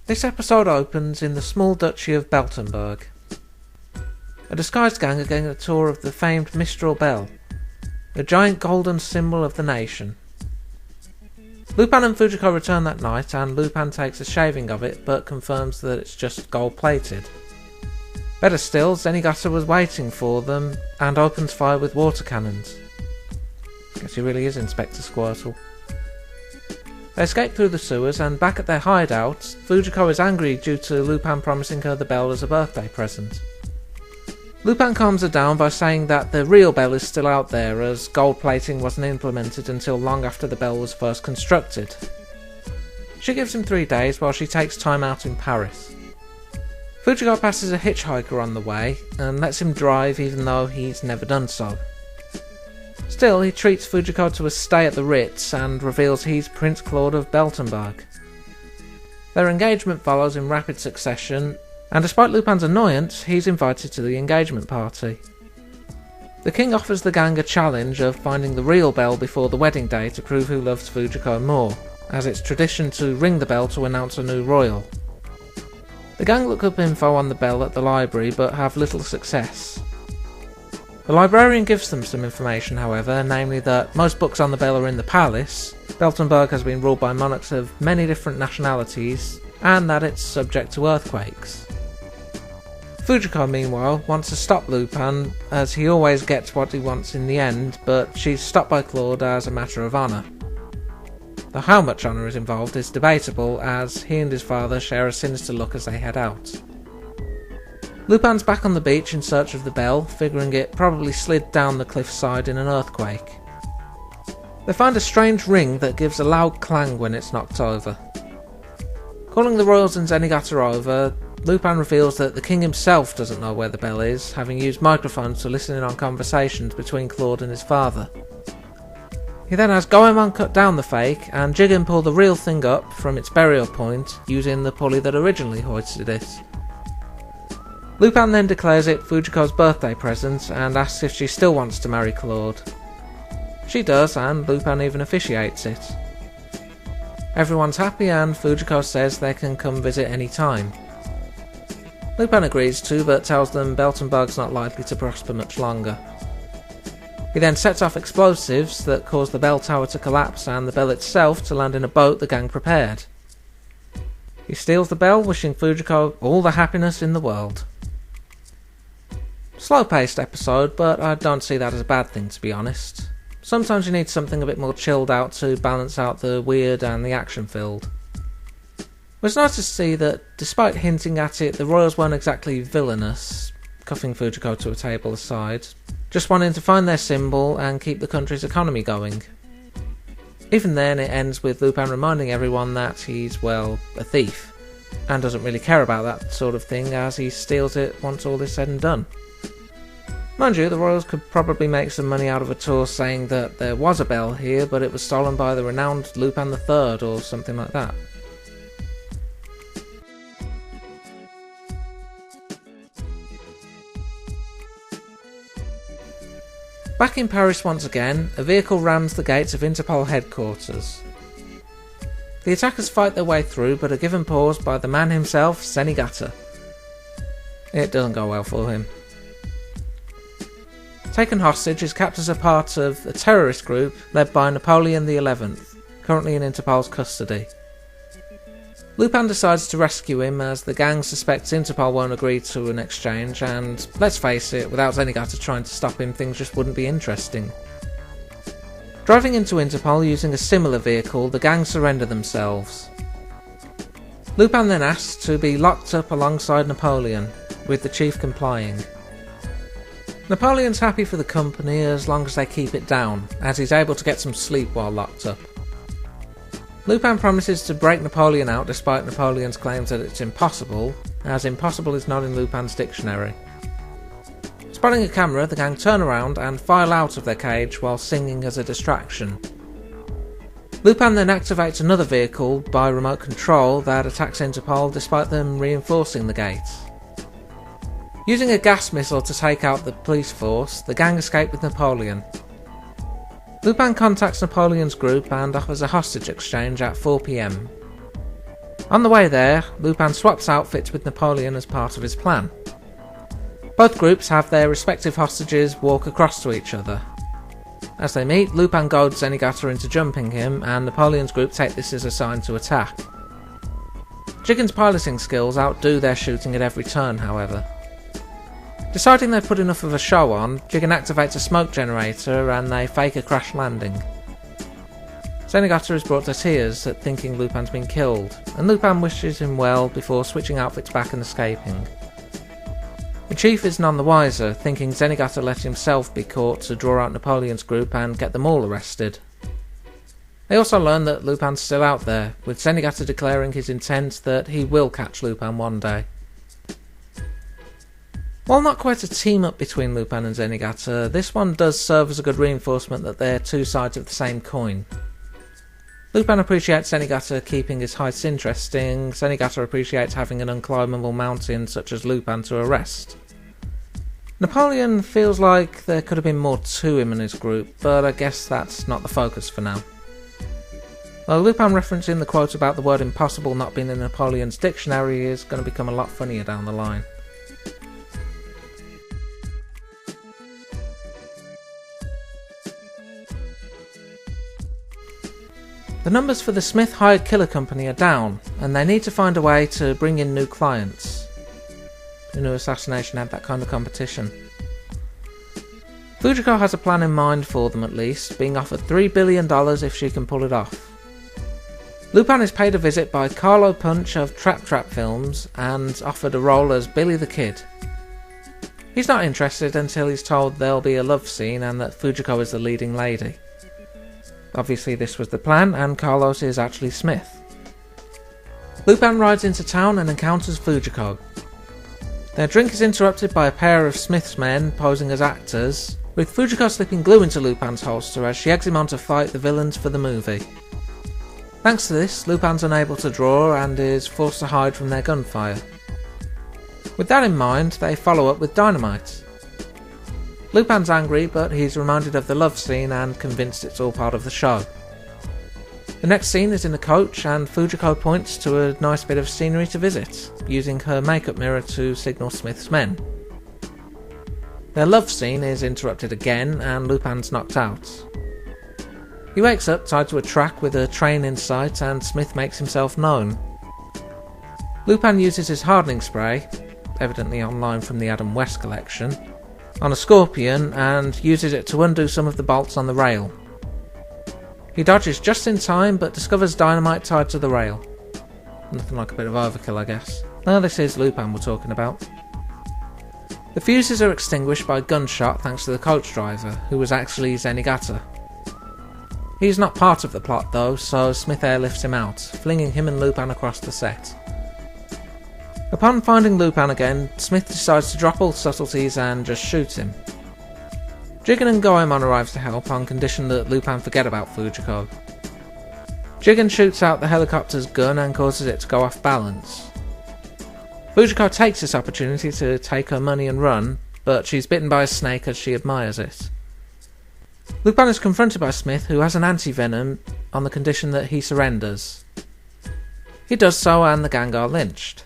This episode opens in the small duchy of Beltenberg. A disguised gang are getting a tour of the famed Mistral Bell, a giant golden symbol of the nation. Lupin and Fujiko return that night, and Lupin takes a shaving of it but confirms that it's just gold-plated. Better still, Zenigata was waiting for them and opens fire with water cannons. Guess he really is Inspector Squirtle. They escape through the sewers, and back at their hideout, Fujiko is angry due to Lupin promising her the bell as a birthday present. Lupin calms her down by saying that the real bell is still out there, as gold plating wasn't implemented until long after the bell was first constructed. She gives him 3 days while she takes time out in Paris. Fujiko passes a hitchhiker on the way, and lets him drive even though he's never done so. Still, he treats Fujiko to a stay at the Ritz and reveals he's Prince Claude of Beltenberg. Their engagement follows in rapid succession, and despite Lupin's annoyance, he's invited to the engagement party. The king offers the gang a challenge of finding the real bell before the wedding day to prove who loves Fujiko more, as it's tradition to ring the bell to announce a new royal. The gang look up info on the bell at the library but have little success. The librarian gives them some information, however, namely that most books on the bell are in the palace, Beltenberg has been ruled by monarchs of many different nationalities, and that it's subject to earthquakes. Fujiko, meanwhile, wants to stop Lupin, as he always gets what he wants in the end, but she's stopped by Claude as a matter of honour. Though how much honour is involved is debatable, as he and his father share a sinister look as they head out. Lupin's back on the beach in search of the bell, figuring it probably slid down the cliffside in an earthquake. They find a strange ring that gives a loud clang when it's knocked over. Calling the royals and Zenigata over, Lupin reveals that the king himself doesn't know where the bell is, having used microphones to listen in on conversations between Claude and his father. He then has Goemon cut down the fake, and Jigen pull the real thing up from its burial point using the pulley that originally hoisted it. Lupin then declares it Fujiko's birthday present and asks if she still wants to marry Claude. She does, and Lupin even officiates it. Everyone's happy, and Fujiko says they can come visit any time. Lupin agrees to, but tells them Beltenberg's not likely to prosper much longer. He then sets off explosives that cause the bell tower to collapse and the bell itself to land in a boat the gang prepared. He steals the bell, wishing Fujiko all the happiness in the world. Slow-paced episode, but I don't see that as a bad thing, to be honest. Sometimes you need something a bit more chilled out to balance out the weird and the action-filled. It was nice to see that, despite hinting at it, the royals weren't exactly villainous, cuffing Fujiko to a table aside, just wanting to find their symbol and keep the country's economy going. Even then, it ends with Lupin reminding everyone that he's, well, a thief, and doesn't really care about that sort of thing as he steals it once all is said and done. Mind you, the royals could probably make some money out of a tour saying that there was a bell here, but it was stolen by the renowned Lupin III or something like that. Back in Paris once again, a vehicle rams the gates of Interpol headquarters. The attackers fight their way through, but are given pause by the man himself, Zenigata. It doesn't go well for him. Taken hostage, his captors are part of a terrorist group led by Napoleon XI, currently in Interpol's custody. Lupin decides to rescue him as the gang suspects Interpol won't agree to an exchange, and let's face it, without Zenigata trying to stop him, things just wouldn't be interesting. Driving into Interpol using a similar vehicle, the gang surrender themselves. Lupin then asks to be locked up alongside Napoleon, with the chief complying. Napoleon's happy for the company as long as they keep it down, as he's able to get some sleep while locked up. Lupin promises to break Napoleon out despite Napoleon's claims that it's impossible, as impossible is not in Lupin's dictionary. Spotting a camera, the gang turn around and file out of their cage while singing as a distraction. Lupin then activates another vehicle by remote control that attacks Interpol despite them reinforcing the gates. Using a gas missile to take out the police force, the gang escape with Napoleon. Lupin contacts Napoleon's group and offers a hostage exchange at 4 PM. On the way there, Lupin swaps outfits with Napoleon as part of his plan. Both groups have their respective hostages walk across to each other. As they meet, Lupin goads Zenigata into jumping him, and Napoleon's group take this as a sign to attack. Jigen's piloting skills outdo their shooting at every turn, however. Deciding they've put enough of a show on, Jigen activates a smoke generator and they fake a crash landing. Zenigata is brought to tears at thinking Lupin's been killed, and Lupin wishes him well before switching outfits back and escaping. The chief is none the wiser, thinking Zenigata let himself be caught to draw out Napoleon's group and get them all arrested. They also learn that Lupin's still out there, with Zenigata declaring his intent that he will catch Lupin one day. While not quite a team-up between Lupin and Zenigata, this one does serve as a good reinforcement that they're two sides of the same coin. Lupin appreciates Zenigata keeping his heights interesting. Zenigata appreciates having an unclimbable mountain such as Lupin to arrest. Napoleon feels like there could have been more to him and his group, but I guess that's not the focus for now. Though Lupin referencing the quote about the word impossible not being in Napoleon's dictionary is going to become a lot funnier down the line. The numbers for the Smith hired killer company are down, and they need to find a way to bring in new clients. Who knew assassination had that kind of competition? Fujiko has a plan in mind for them at least, being offered $3 billion if she can pull it off. Lupin is paid a visit by Carlo Punch of Trap Films and offered a role as Billy the Kid. He's not interested until he's told there'll be a love scene and that Fujiko is the leading lady. Obviously this was the plan, and Carlos is actually Smith. Lupin rides into town and encounters Fujiko. Their drink is interrupted by a pair of Smith's men posing as actors, with Fujiko slipping glue into Lupin's holster as she eggs him on to fight the villains for the movie. Thanks to this, Lupin's unable to draw and is forced to hide from their gunfire. With that in mind, they follow up with dynamite. Lupin's angry, but he's reminded of the love scene and convinced it's all part of the show. The next scene is in a coach, and Fujiko points to a nice bit of scenery to visit, using her makeup mirror to signal Smith's men. Their love scene is interrupted again, and Lupin's knocked out. He wakes up tied to a track with a train in sight, and Smith makes himself known. Lupin uses his hardening spray, evidently online from the Adam West collection, on a scorpion and uses it to undo some of the bolts on the rail. He dodges just in time but discovers dynamite tied to the rail. Nothing like a bit of overkill, I guess. Now this is Lupin we're talking about. The fuses are extinguished by gunshot thanks to the coach driver, who was actually Zenigata. He's not part of the plot though, so Smith airlifts him out, flinging him and Lupin across the set. Upon finding Lupin again, Smith decides to drop all subtleties and just shoot him. Jigen and Goemon arrives to help on condition that Lupin forget about Fujiko. Jigen shoots out the helicopter's gun and causes it to go off balance. Fujiko takes this opportunity to take her money and run, but she's bitten by a snake as she admires it. Lupin is confronted by Smith, who has an anti-venom, on the condition that he surrenders. He does so and the gang are lynched.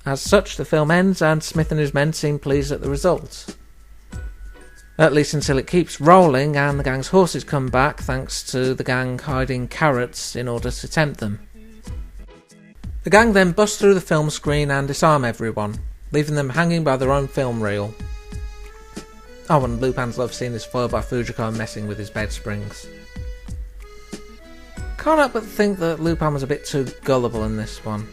As such, the film ends and Smith and his men seem pleased at the result. At least until it keeps rolling and the gang's horses come back thanks to the gang hiding carrots in order to tempt them. The gang then bust through the film screen and disarm everyone, leaving them hanging by their own film reel. Oh, and Lupin's love scene is foiled by Fujiko messing with his bed springs. Can't help but think that Lupin was a bit too gullible in this one.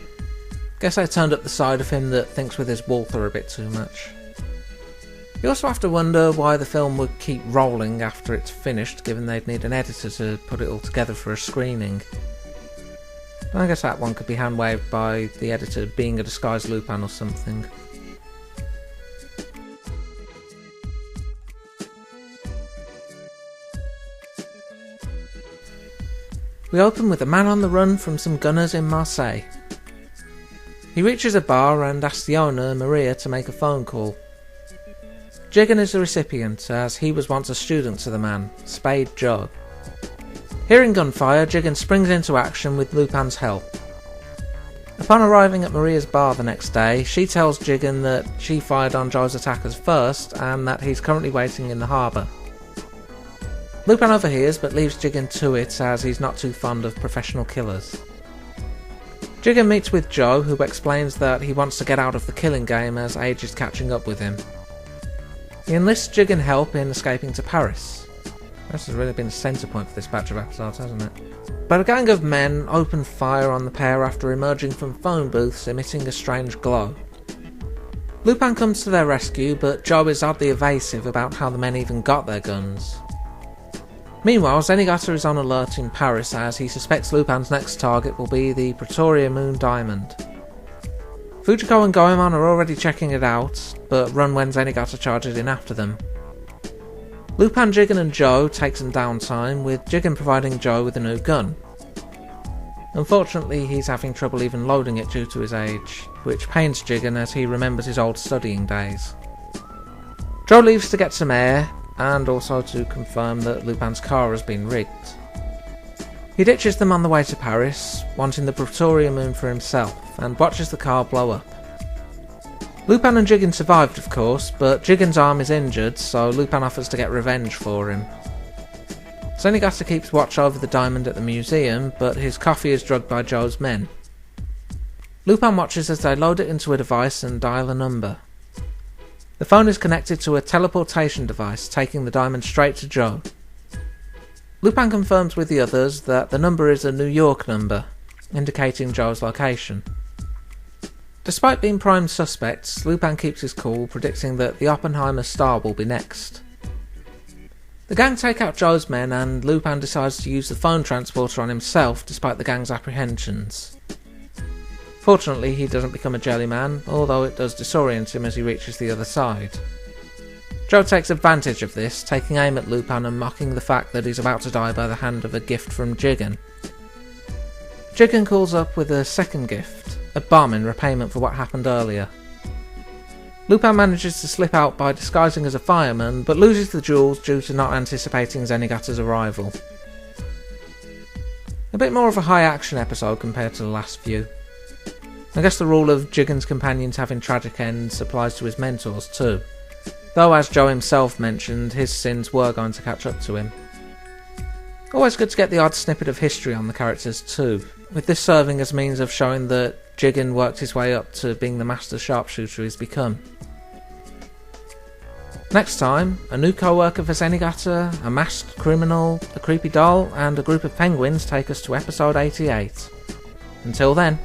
Guess I turned up the side of him that thinks with his Walther a bit too much. You also have to wonder why the film would keep rolling after it's finished, given they'd need an editor to put it all together for a screening. I guess that one could be hand-waved by the editor being a disguised Lupin or something. We open with a man on the run from some gunners in Marseille. He reaches a bar and asks the owner, Maria, to make a phone call. Jigen is the recipient, as he was once a student to the man, Spade Joe. Hearing gunfire, Jigen springs into action with Lupin's help. Upon arriving at Maria's bar the next day, she tells Jigen that she fired on Joe's attackers first and that he's currently waiting in the harbour. Lupin overhears but leaves Jigen to it as he's not too fond of professional killers. Jigen meets with Joe, who explains that he wants to get out of the killing game as age is catching up with him. He enlists Jigen help in escaping to Paris. This has really been the centre point for this batch of episodes, hasn't it? But a gang of men open fire on the pair after emerging from phone booths emitting a strange glow. Lupin comes to their rescue, but Joe is oddly evasive about how the men even got their guns. Meanwhile, Zenigata is on alert in Paris as he suspects Lupin's next target will be the Pretoria Moon Diamond. Fujiko and Goemon are already checking it out, but run when Zenigata charges in after them. Lupin, Jigen and Joe take some downtime, with Jigen providing Joe with a new gun. Unfortunately, he's having trouble even loading it due to his age, which pains Jigen as he remembers his old studying days. Joe leaves to get some air, and also to confirm that Lupin's car has been rigged. He ditches them on the way to Paris, wanting the Pretoria Moon for himself, and watches the car blow up. Lupin and Jigen survived, of course, but Jigen's arm is injured, so Lupin offers to get revenge for him. Zenigata keeps watch over the diamond at the museum, but his coffee is drugged by Joe's men. Lupin watches as they load it into a device and dial a number. The phone is connected to a teleportation device, taking the diamond straight to Joe. Lupin confirms with the others that the number is a New York number, indicating Joe's location. Despite being prime suspects, Lupin keeps his cool, predicting that the Oppenheimer star will be next. The gang take out Joe's men, and Lupin decides to use the phone transporter on himself despite the gang's apprehensions. Fortunately, he doesn't become a jellyman, although it does disorient him as he reaches the other side. Joe takes advantage of this, taking aim at Lupin and mocking the fact that he's about to die by the hand of a gift from Jigen. Jigen calls up with a second gift, a bomb in repayment for what happened earlier. Lupin manages to slip out by disguising as a fireman, but loses the jewels due to not anticipating Zenigata's arrival. A bit more of a high-action episode compared to the last few. I guess the rule of Jigen's companions having tragic ends applies to his mentors too, though as Joe himself mentioned, his sins were going to catch up to him. Always good to get the odd snippet of history on the characters too, with this serving as means of showing that Jigen worked his way up to being the master sharpshooter he's become. Next time, a new co-worker for Zenigata, a masked criminal, a creepy doll, and a group of penguins take us to episode 88. Until then.